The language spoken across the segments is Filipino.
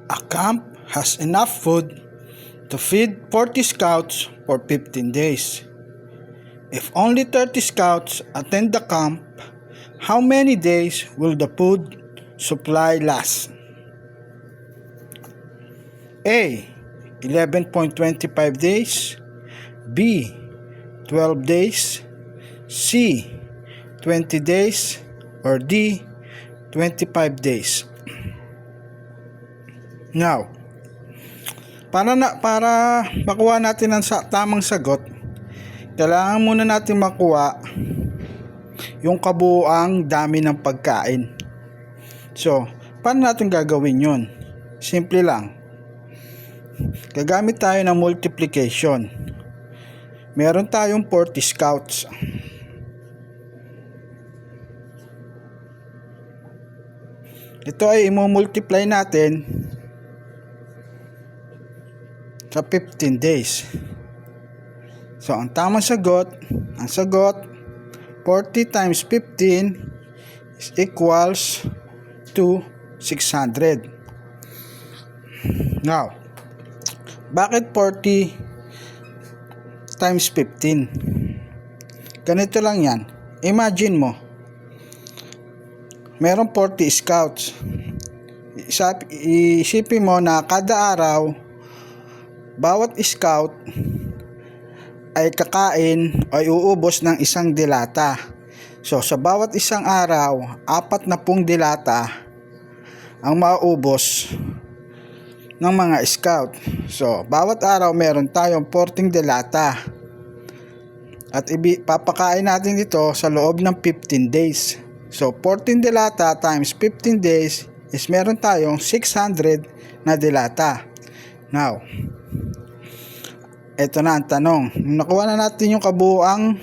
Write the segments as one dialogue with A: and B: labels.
A: A camp has enough food to feed 40 scouts for 15 days. If only 30 scouts attend the camp, how many days will the food supply last? A. 11.25 days, B. 12 days, C. 20 days, or D. 25 days. Now, para makuha natin ang tamang sagot, kailangan muna natin makuha yung kabuuang dami ng pagkain. So, paano natin gagawin yun? Simple lang. Gagamit tayo ng multiplication. Meron tayong 40 scouts. Ito ay i-multiply natin sa 15 days. So, ang tamang sagot, 40 times 15 is equals to 600. Now, bakit 40 times 15? Ganito lang yan. Imagine mo, merong 40 scouts. Isipin mo na kada araw, bawat scout ay kakain o uubos ng isang dilata. So, sa bawat isang araw, 40 dilata ang mauubos ng mga scout. So, bawat araw meron tayong 14 dilata. At papakain natin ito sa loob ng 15 days. So, 14 dilata times 15 days is meron tayong 600 na dilata. Now, ito na ang tanong. Nakuha na natin yung kabuuang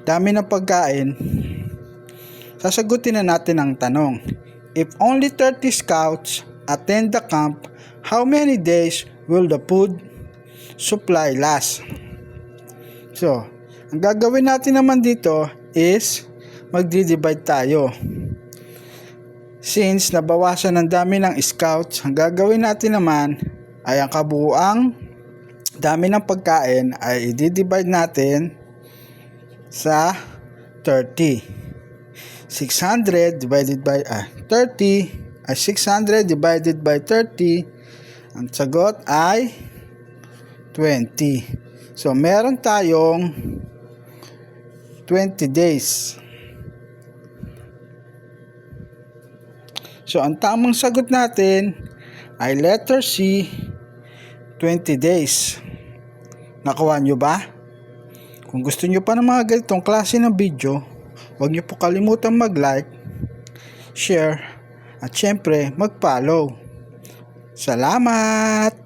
A: dami ng pagkain. Sasagutin na natin ang tanong. If only 30 scouts attend the camp, how many days will the food supply last? So, ang gagawin natin naman dito is magdi-divide tayo. Since nabawasan ang dami ng scouts, ang gagawin natin naman ay ang kabuuang dami ng pagkain ay i-divide natin sa 30. 600 divided by 30 ay 600 divided by 30. Ang sagot ay 20. So, meron tayong 20 days. So, ang tamang sagot natin ay letter C, 20 days. Nakuha nyo ba? Kung gusto nyo pa ng mga ganitong klase ng video, huwag nyo po kalimutan mag-like, share, at syempre mag-follow. Salamat!